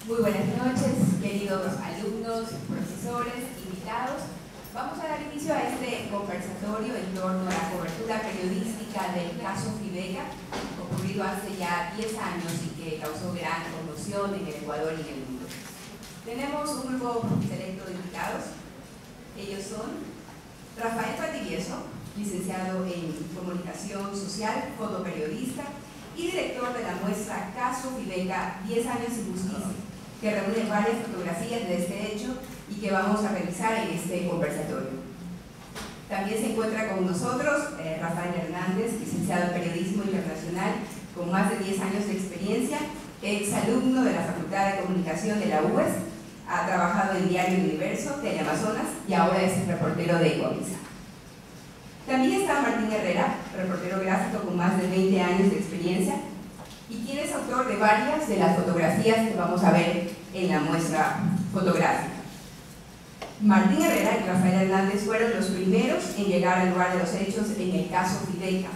Muy buenas noches, queridos alumnos, profesores, invitados. Vamos a dar inicio a este conversatorio en torno a la cobertura periodística del caso Fideca, ocurrido hace ya 10 años y que causó gran conmoción en el Ecuador y en el mundo. Tenemos un grupo selecto de invitados. Ellos son Rafael Valdivieso, licenciado en Comunicación Social, fotoperiodista y director de la muestra Caso Fideca, 10 años sin justicia, que reúne varias fotografías de este hecho y que vamos a revisar en este conversatorio. También se encuentra con nosotros Rafael Hernández, licenciado en Periodismo Internacional, con más de 10 años de experiencia, exalumno de la Facultad de Comunicación de la UES, ha trabajado en Diario Universo, Teleamazonas y ahora es reportero de Ecoavisa. También está Martín Herrera, reportero gráfico con más de 20 años de experiencia y quien es autor de varias de las fotografías que vamos a ver en la muestra fotográfica. Martín Herrera y Rafael Hernández fueron los primeros en llegar al lugar de los hechos en el caso Fideca.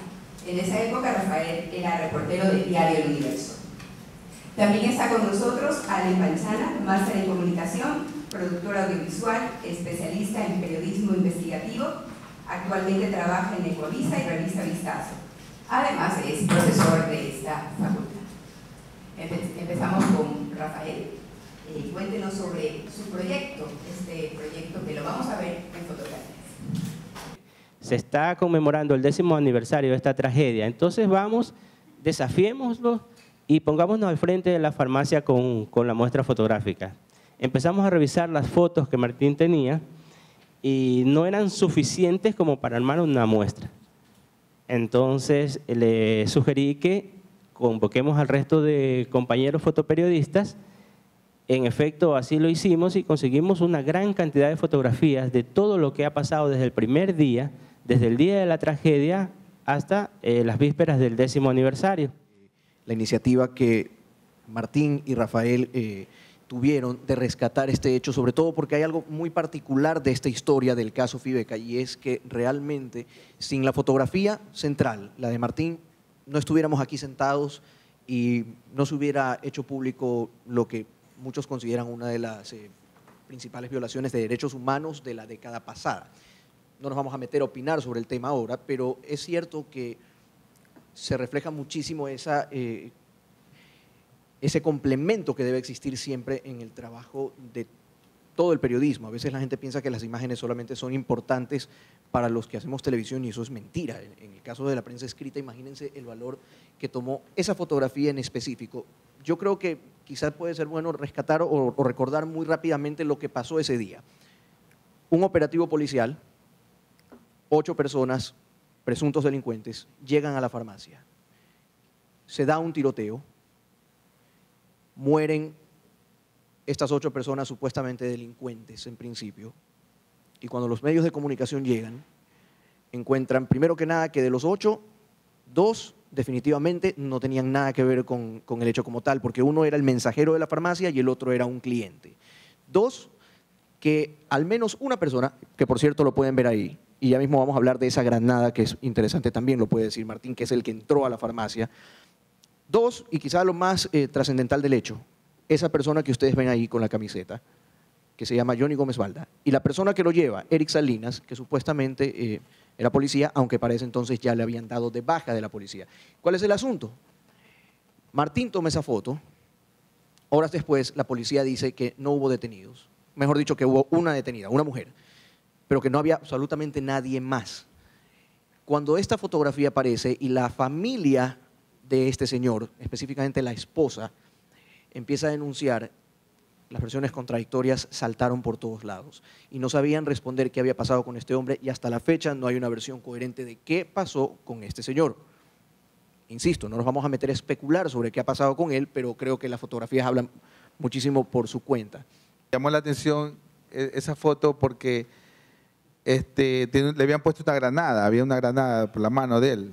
En esa época Rafael era reportero de Diario El Universo. También está con nosotros Allen Panchana, máster en comunicación, productor audiovisual, especialista en periodismo investigativo. Actualmente trabaja en Ecoavisa y Revista Vistazo. Además es profesor de esta facultad. Empezamos con Rafael. Cuéntenos sobre su proyecto, este proyecto que lo vamos a ver en fotografías. Se está conmemorando el 10º aniversario de esta tragedia, entonces vamos, desafiémoslo y pongámonos al frente de la farmacia con la muestra fotográfica. Empezamos a revisar las fotos que Martín tenía y no eran suficientes como para armar una muestra. Entonces le sugerí que convoquemos al resto de compañeros fotoperiodistas. En efecto, así lo hicimos y conseguimos una gran cantidad de fotografías de todo lo que ha pasado desde el primer día, desde el día de la tragedia hasta las vísperas del 10º aniversario. La iniciativa que Martín y Rafael tuvieron de rescatar este hecho, sobre todo porque hay algo muy particular de esta historia del caso Fideca, y es que realmente sin la fotografía central, la de Martín, no estuviéramos aquí sentados y no se hubiera hecho público lo que muchos consideran una de las principales violaciones de derechos humanos de la década pasada. No nos vamos a meter a opinar sobre el tema ahora, pero es cierto que se refleja muchísimo ese complemento que debe existir siempre en el trabajo de todo el periodismo. A veces la gente piensa que las imágenes solamente son importantes para los que hacemos televisión y eso es mentira. En el caso de la prensa escrita, imagínense el valor que tomó esa fotografía en específico. Yo creo que quizás puede ser bueno rescatar o recordar muy rápidamente lo que pasó ese día. Un operativo policial, 8 personas, presuntos delincuentes, llegan a la farmacia. Se da un tiroteo. Mueren estas 8 personas supuestamente delincuentes en principio, y cuando los medios de comunicación llegan, encuentran primero que nada que de los 8, 2 definitivamente no tenían nada que ver con el hecho como tal, porque uno era el mensajero de la farmacia y el otro era un cliente. 2, que al menos una persona, que por cierto lo pueden ver ahí, y ya mismo vamos a hablar de esa granada que es interesante también, lo puede decir Martín, que es el que entró a la farmacia. 2, y quizá lo más trascendental del hecho, esa persona que ustedes ven ahí con la camiseta, que se llama Johnny Gómez Balda, y la persona que lo lleva, Eric Salinas, que supuestamente era policía, aunque para ese entonces ya le habían dado de baja de la policía. ¿Cuál es el asunto? Martín toma esa foto, horas después la policía dice que no hubo detenidos, mejor dicho que hubo una detenida, una mujer, pero que no había absolutamente nadie más. Cuando esta fotografía aparece y la familia de este señor, específicamente la esposa, empieza a denunciar, las versiones contradictorias saltaron por todos lados y no sabían responder qué había pasado con este hombre y hasta la fecha no hay una versión coherente de qué pasó con este señor. Insisto, no nos vamos a meter a especular sobre qué ha pasado con él, pero creo que las fotografías hablan muchísimo por su cuenta. Llamó la atención esa foto porque le habían puesto una granada, había una granada por la mano de él,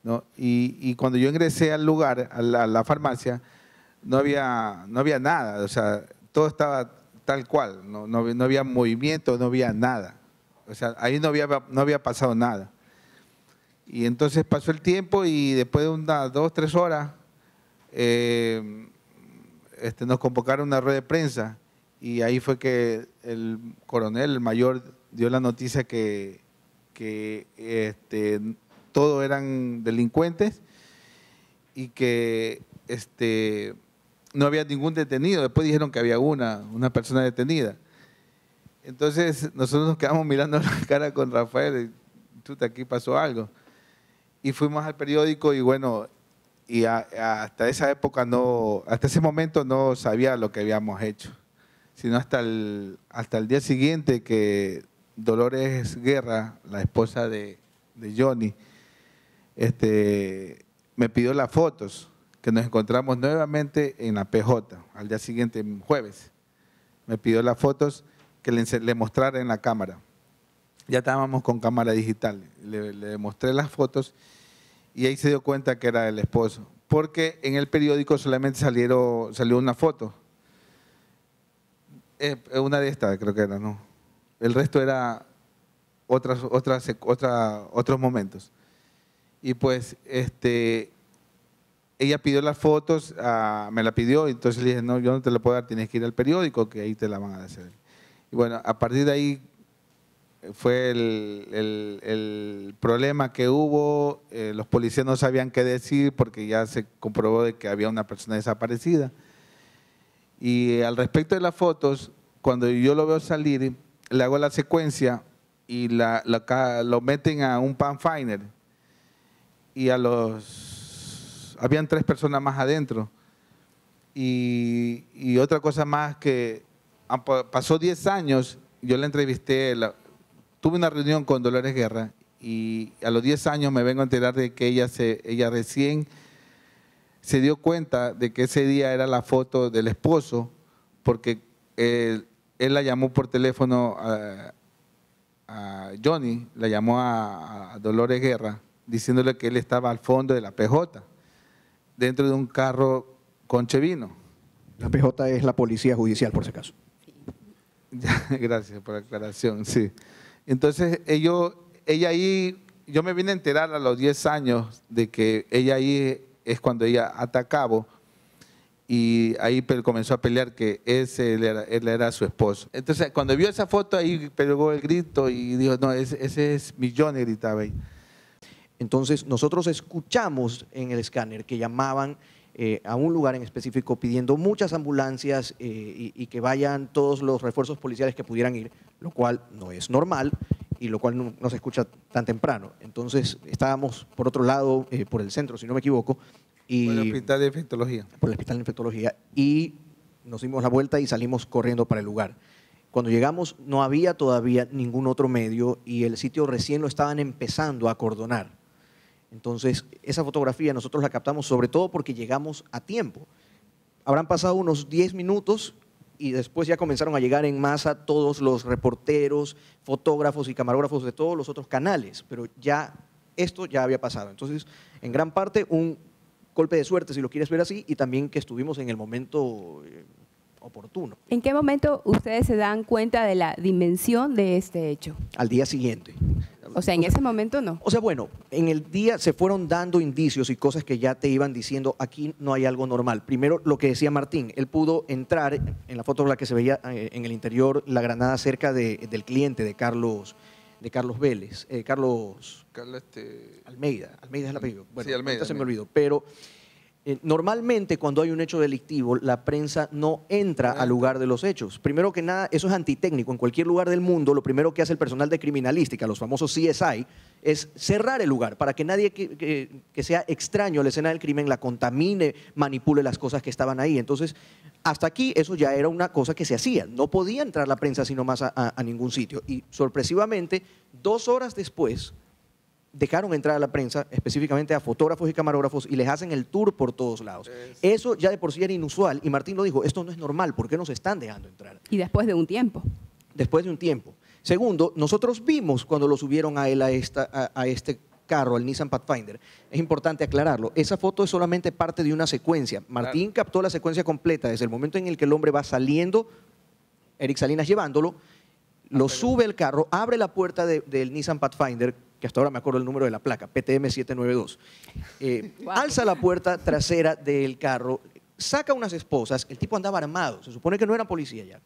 ¿no? Y cuando yo ingresé al lugar, a la farmacia, no había nada, o sea, todo estaba tal cual, no había movimiento, no había nada. O sea, ahí no había pasado nada. Y entonces pasó el tiempo y después de unas 2 o 3 horas nos convocaron a una rueda de prensa y ahí fue que el coronel, el mayor, dio la noticia que todos eran delincuentes y que no había ningún detenido. Después dijeron que había una persona detenida. Entonces nosotros nos quedamos mirando la cara con Rafael y chuta, aquí pasó algo. Y fuimos al periódico y bueno, y hasta esa época hasta ese momento no sabía lo que habíamos hecho, sino hasta el día siguiente que Dolores Guerra, la esposa de Johnny, me pidió las fotos, que nos encontramos nuevamente en la PJ, al día siguiente, jueves. Me pidió las fotos que le mostrara en la cámara. Ya estábamos con cámara digital. Le mostré las fotos y ahí se dio cuenta que era el esposo. Porque en el periódico solamente salió una foto. Una de estas creo que era, ¿no? El resto era otros momentos. Y pues ella pidió las fotos, me la pidió, y entonces le dije, no, yo no te la puedo dar, tienes que ir al periódico, que ahí te la van a hacer. Y bueno, a partir de ahí fue el problema que hubo, los policías no sabían qué decir porque ya se comprobó de que había una persona desaparecida. Y al respecto de las fotos, cuando yo lo veo salir, le hago la secuencia y lo meten a un Pathfinder y habían 3 personas más adentro. Y otra cosa más que pasó 10 años, yo la entrevisté, tuve una reunión con Dolores Guerra y a los 10 años me vengo a enterar de que ella recién se dio cuenta de que ese día era la foto del esposo porque él la llamó por teléfono a Johnny, la llamó a Dolores Guerra diciéndole que él estaba al fondo de la PJ, dentro de un carro con Chevino. La PJ es la policía judicial, por si acaso. Gracias por la aclaración, sí. Entonces, ella ahí, yo me vine a enterar a los 10 años de que ella ahí es cuando ella ata a cabo y ahí comenzó a pelear que él era su esposo. Entonces, cuando vio esa foto, ahí pegó el grito y dijo, no, ese es mi Johnny, gritaba ahí. Entonces, nosotros escuchamos en el escáner que llamaban a un lugar en específico pidiendo muchas ambulancias y que vayan todos los refuerzos policiales que pudieran ir, lo cual no es normal y lo cual no se escucha tan temprano. Entonces, estábamos por otro lado, por el centro, si no me equivoco. Y por el hospital de infectología. Por el hospital de infectología. Y nos dimos la vuelta y salimos corriendo para el lugar. Cuando llegamos no había todavía ningún otro medio y el sitio recién lo estaban empezando a acordonar. Entonces, esa fotografía nosotros la captamos sobre todo porque llegamos a tiempo. Habrán pasado unos 10 minutos y después ya comenzaron a llegar en masa todos los reporteros, fotógrafos y camarógrafos de todos los otros canales, pero ya esto ya había pasado. Entonces, en gran parte, un golpe de suerte, si lo quieres ver así, y también que estuvimos en el momento oportuno. ¿En qué momento ustedes se dan cuenta de la dimensión de este hecho? Al día siguiente. O sea, en ese momento no. O sea, bueno, en el día se fueron dando indicios y cosas que ya te iban diciendo, aquí no hay algo normal. Primero, lo que decía Martín, él pudo entrar, en la foto en la que se veía en el interior, la granada cerca del cliente de Carlos Vélez, Carlos Almeida es el apellido. Bueno, sí, Almeida, se me olvidó, pero normalmente cuando hay un hecho delictivo, la prensa no entra al lugar de los hechos. Primero que nada, eso es antitécnico. En cualquier lugar del mundo, lo primero que hace el personal de criminalística, los famosos CSI, es cerrar el lugar para que nadie que sea extraño a la escena del crimen la contamine, manipule las cosas que estaban ahí. Entonces, hasta aquí eso ya era una cosa que se hacía. No podía entrar la prensa sino más a ningún sitio. Y sorpresivamente, 2 horas después, dejaron entrar a la prensa, específicamente a fotógrafos y camarógrafos, y les hacen el tour por todos lados. Eso ya de por sí era inusual, y Martín lo dijo, esto no es normal, ¿por qué nos están dejando entrar? Y después de un tiempo. Después de un tiempo. Segundo, nosotros vimos cuando lo subieron a él a este carro, al Nissan Pathfinder. Es importante aclararlo, esa foto es solamente parte de una secuencia. Martín captó la secuencia completa desde el momento en el que el hombre va saliendo, Eric Salinas llevándolo, lo sube al carro, abre la puerta del Nissan Pathfinder, que hasta ahora me acuerdo el número de la placa, PTM 792. Alza la puerta trasera del carro, saca unas esposas, el tipo andaba armado, se supone que no era policía ya.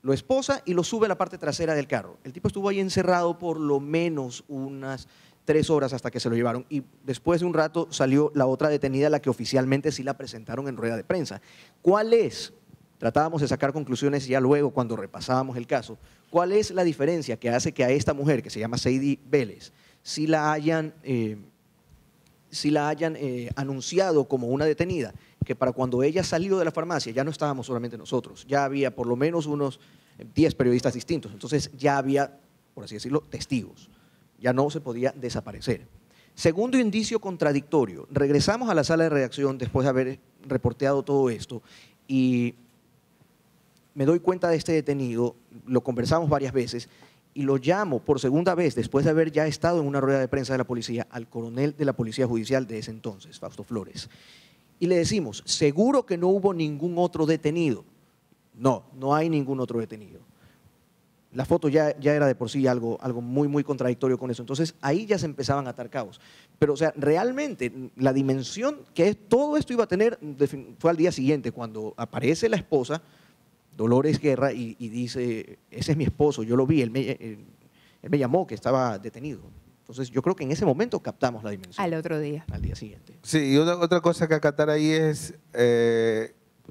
Lo esposa y lo sube a la parte trasera del carro. El tipo estuvo ahí encerrado por lo menos unas 3 horas hasta que se lo llevaron y después de un rato salió la otra detenida, la que oficialmente sí la presentaron en rueda de prensa. ¿Cuál es? Tratábamos de sacar conclusiones ya luego cuando repasábamos el caso. ¿Cuál es la diferencia que hace que a esta mujer, que se llama Sadie Vélez, si la hayan anunciado como una detenida? Que para cuando ella salió de la farmacia ya no estábamos solamente nosotros, ya había por lo menos unos 10 periodistas distintos, entonces ya había, por así decirlo, testigos, ya no se podía desaparecer. Segundo indicio contradictorio, regresamos a la sala de redacción después de haber reporteado todo esto y me doy cuenta de este detenido, lo conversamos varias veces y lo llamo por segunda vez, después de haber ya estado en una rueda de prensa de la policía, al coronel de la Policía Judicial de ese entonces, Fausto Flores. Y le decimos, ¿seguro que no hubo ningún otro detenido? No, no hay ningún otro detenido. La foto ya era de por sí algo muy, muy contradictorio con eso. Entonces, ahí ya se empezaban a atar cabos. Pero, o sea, realmente la dimensión que todo esto iba a tener fue al día siguiente, cuando aparece la esposa, Dolores Guerra, y dice, ese es mi esposo, yo lo vi, él me llamó que estaba detenido. Entonces, yo creo que en ese momento captamos la dimensión. Al otro día. Al día siguiente. Sí, y otra cosa que acatar ahí es,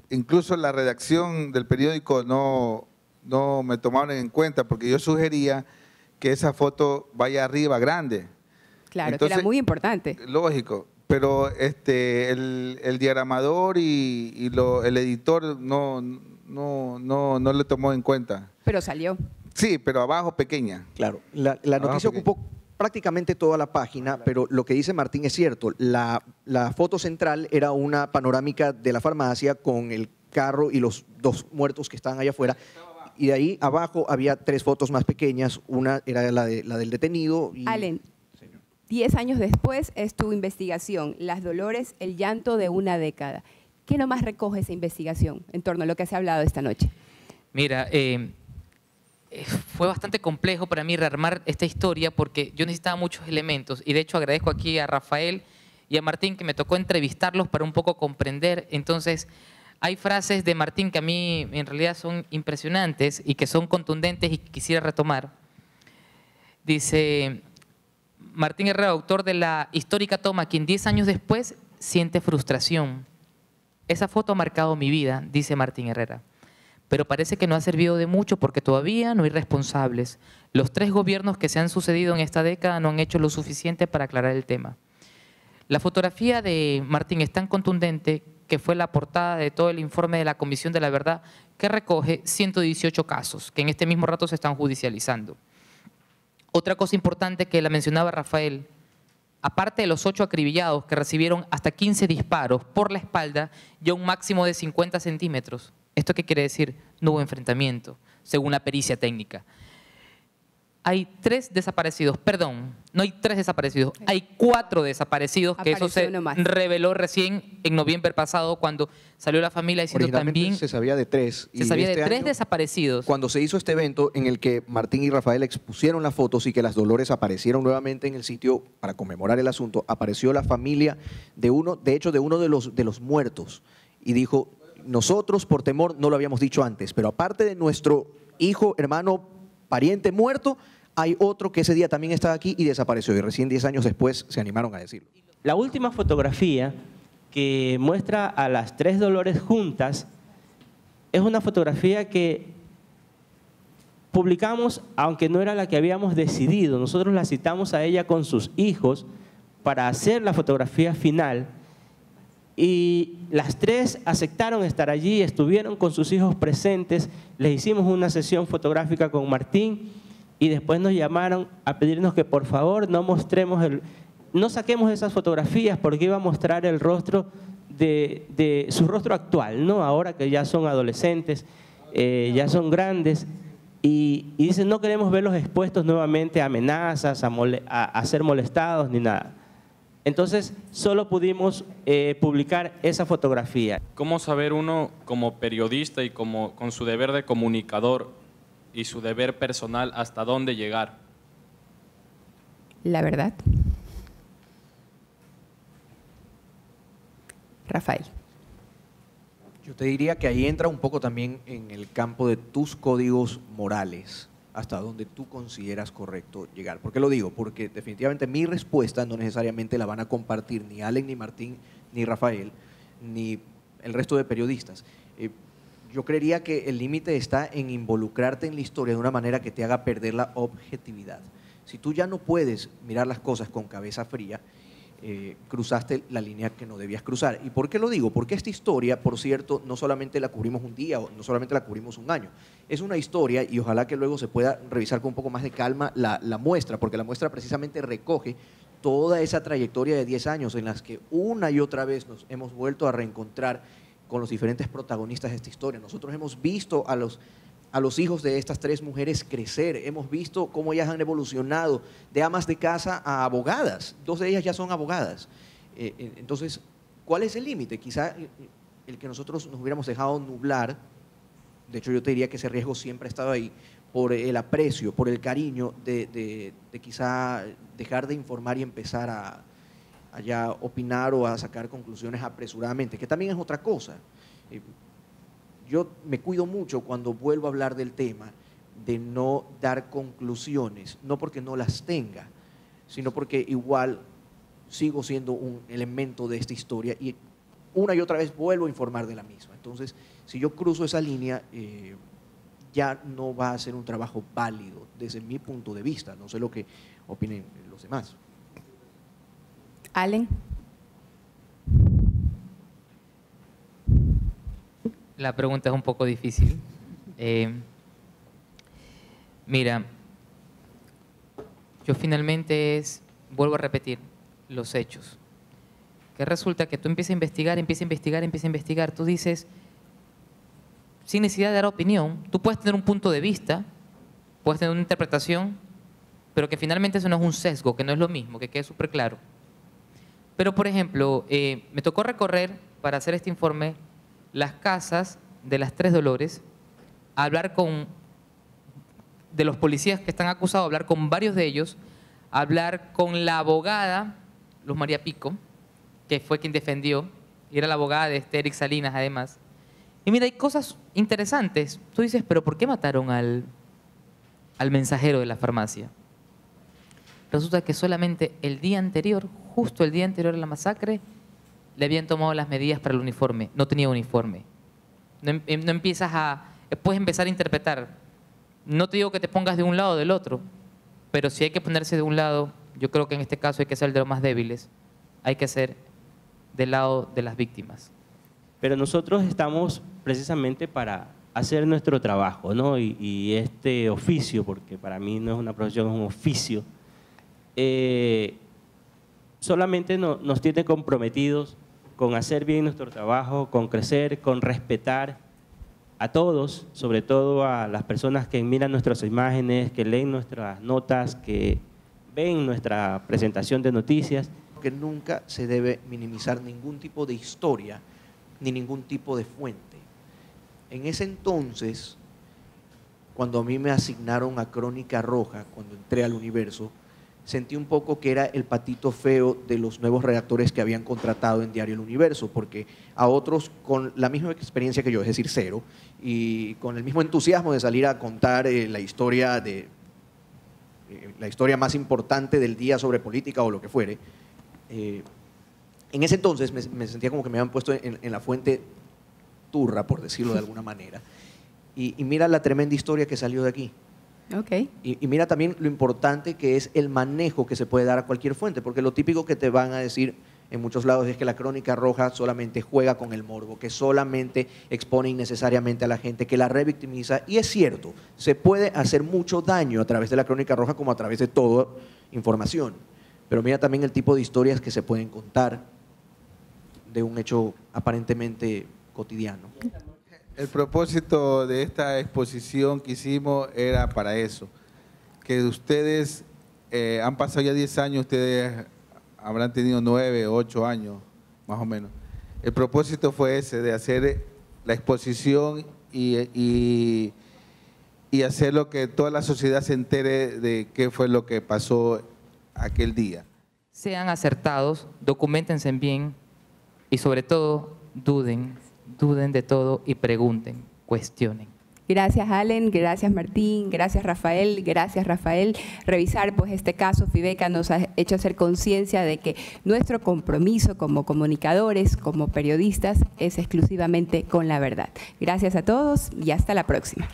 incluso la redacción del periódico no me tomaron en cuenta porque yo sugería que esa foto vaya arriba grande. Claro, Entonces, que era muy importante. Lógico, pero el diagramador y el editor no le tomó en cuenta. Pero salió. Sí, pero abajo pequeña. Claro, la noticia ocupó prácticamente toda la página, pero lo que dice Martín es cierto. La foto central era una panorámica de la farmacia con el carro y los 2 muertos que estaban allá afuera. Y de ahí abajo había 3 fotos más pequeñas. Una era la del detenido. Y... Allen, 10 años después es tu investigación, Las Dolores, el llanto de una década. ¿Qué nomás recoge esa investigación en torno a lo que se ha hablado esta noche? Mira, fue bastante complejo para mí rearmar esta historia porque yo necesitaba muchos elementos y de hecho agradezco aquí a Rafael y a Martín que me tocó entrevistarlos para un poco comprender. Entonces, hay frases de Martín que a mí en realidad son impresionantes y que son contundentes y que quisiera retomar. Dice Martín Herrera, autor de la histórica toma, quien 10 años después siente frustración. Esa foto ha marcado mi vida, dice Martín Herrera. Pero parece que no ha servido de mucho porque todavía no hay responsables. Los 3 gobiernos que se han sucedido en esta década no han hecho lo suficiente para aclarar el tema. La fotografía de Martín es tan contundente que fue la portada de todo el informe de la Comisión de la Verdad que recoge 118 casos que en este mismo rato se están judicializando. Otra cosa importante que la mencionaba Rafael, aparte de los 8 acribillados que recibieron hasta 15 disparos por la espalda y a un máximo de 50 centímetros. ¿Esto qué quiere decir? No hubo enfrentamiento, según la pericia técnica. Hay 3 desaparecidos, perdón, no hay 3 desaparecidos, hay 4 desaparecidos, que eso se reveló recién en noviembre pasado cuando salió la familia diciendo también… se sabía de 3. Se sabía de 3 desaparecidos. Cuando se hizo este evento en el que Martín y Rafael expusieron las fotos y que las Dolores aparecieron nuevamente en el sitio para conmemorar el asunto, apareció la familia de uno de los muertos y dijo, nosotros por temor no lo habíamos dicho antes, pero aparte de nuestro hijo, hermano, pariente muerto, hay otro que ese día también estaba aquí y desapareció y recién 10 años después se animaron a decirlo. La última fotografía que muestra a las 3 Dolores juntas es una fotografía que publicamos, aunque no era la que habíamos decidido. Nosotros la citamos a ella con sus hijos para hacer la fotografía final y las 3 aceptaron estar allí, estuvieron con sus hijos presentes, les hicimos una sesión fotográfica con Martín y después nos llamaron a pedirnos que por favor no saquemos esas fotografías porque iba a mostrar el rostro de su rostro actual, ¿no? Ahora que ya son adolescentes, ya son grandes y dicen no queremos verlos expuestos nuevamente a amenazas, a ser molestados ni nada. Entonces, solo pudimos publicar esa fotografía. ¿Cómo saber uno como periodista y con su deber de comunicador y su deber personal hasta dónde llegar? La verdad. Rafael. Yo te diría que ahí entra un poco también en el campo de tus códigos morales, hasta donde tú consideras correcto llegar. ¿Por qué lo digo? Porque definitivamente mi respuesta no necesariamente la van a compartir ni Allen, ni Martín, ni Rafael, ni el resto de periodistas. Yo creería que el límite está en involucrarte en la historia de una manera que te haga perder la objetividad. Si tú ya no puedes mirar las cosas con cabeza fría, cruzaste la línea que no debías cruzar. ¿Y por qué lo digo? Porque esta historia, por cierto, no solamente la cubrimos un día o no solamente la cubrimos un año. Es una historia, y ojalá que luego se pueda revisar con un poco más de calma la muestra, porque la muestra precisamente recoge toda esa trayectoria de 10 años en las que una y otra vez nos hemos vuelto a reencontrar con los diferentes protagonistas de esta historia. Nosotros hemos visto a los hijos de estas 3 mujeres crecer, hemos visto cómo ellas han evolucionado de amas de casa a abogadas, 2 de ellas ya son abogadas. Entonces, ¿cuál es el límite? Quizá el que nosotros nos hubiéramos dejado nublar, de hecho yo te diría que ese riesgo siempre ha estado ahí, por el aprecio, por el cariño de quizá dejar de informar y empezar a ya opinar o a sacar conclusiones apresuradamente, que también es otra cosa. Yo me cuido mucho cuando vuelvo a hablar del tema de no dar conclusiones, no porque no las tenga, sino porque igual sigo siendo un elemento de esta historia y una y otra vez vuelvo a informar de la misma. Entonces, si yo cruzo esa línea, ya no va a ser un trabajo válido desde mi punto de vista. No sé lo que opinen los demás. Allen. La pregunta es un poco difícil. Mira, yo finalmente vuelvo a repetir, los hechos. Que resulta que tú empiezas a investigar, tú dices, sin necesidad de dar opinión, tú puedes tener un punto de vista, puedes tener una interpretación, pero que finalmente eso no es un sesgo, que no es lo mismo, que quede súper claro. Pero, por ejemplo, me tocó recorrer, para hacer este informe, las casas de las 3 Dolores, hablar de los policías que están acusados, hablar con varios de ellos, hablar con la abogada, Luz María Pico, que fue quien defendió, y era la abogada de Eric Salinas, además. Y mira, hay cosas interesantes. Tú dices, ¿pero por qué mataron al mensajero de la farmacia? Resulta que solamente el día anterior, justo el día anterior a la masacre, le habían tomado las medidas para el uniforme. No tenía uniforme. No puedes empezar a interpretar. No te digo que te pongas de un lado o del otro, pero si hay que ponerse de un lado, yo creo que en este caso hay que ser el de los más débiles. Hay que ser del lado de las víctimas. Pero nosotros estamos precisamente para hacer nuestro trabajo, ¿no? Y este oficio, porque para mí no es una profesión, es un oficio, solamente nos tiene comprometidos con hacer bien nuestro trabajo, con crecer, con respetar a todos, sobre todo a las personas que miran nuestras imágenes, que leen nuestras notas, que ven nuestra presentación de noticias. Que nunca se debe minimizar ningún tipo de historia ni ningún tipo de fuente. En ese entonces, cuando a mí me asignaron a Crónica Roja, cuando entré al Universo, sentí un poco que era el patito feo de los nuevos redactores que habían contratado en Diario El Universo, porque a otros con la misma experiencia que yo, es decir, 0, y con el mismo entusiasmo de salir a contar la historia más importante del día sobre política o lo que fuere, en ese entonces me sentía como que me habían puesto en la fuente turra, por decirlo de alguna manera, y mira la tremenda historia que salió de aquí. Okay. Y mira también lo importante que es el manejo que se puede dar a cualquier fuente, porque lo típico que te van a decir en muchos lados es que la Crónica Roja solamente juega con el morbo, que solamente expone innecesariamente a la gente, que la revictimiza, y es cierto, se puede hacer mucho daño a través de la Crónica Roja como a través de toda información, pero mira también el tipo de historias que se pueden contar de un hecho aparentemente cotidiano. El propósito de esta exposición que hicimos era para eso, que ustedes han pasado ya 10 años, ustedes habrán tenido 9, 8 años, más o menos. El propósito fue ese, de hacer la exposición y hacer lo que toda la sociedad se entere de qué fue lo que pasó aquel día. Sean acertados, documentense bien y sobre todo duden. duden de todo y pregunten, cuestionen. Gracias, Allen, gracias, Martín, gracias, Rafael, Revisar pues este caso Fibeca nos ha hecho hacer conciencia de que nuestro compromiso como comunicadores, como periodistas, es exclusivamente con la verdad. Gracias a todos y hasta la próxima.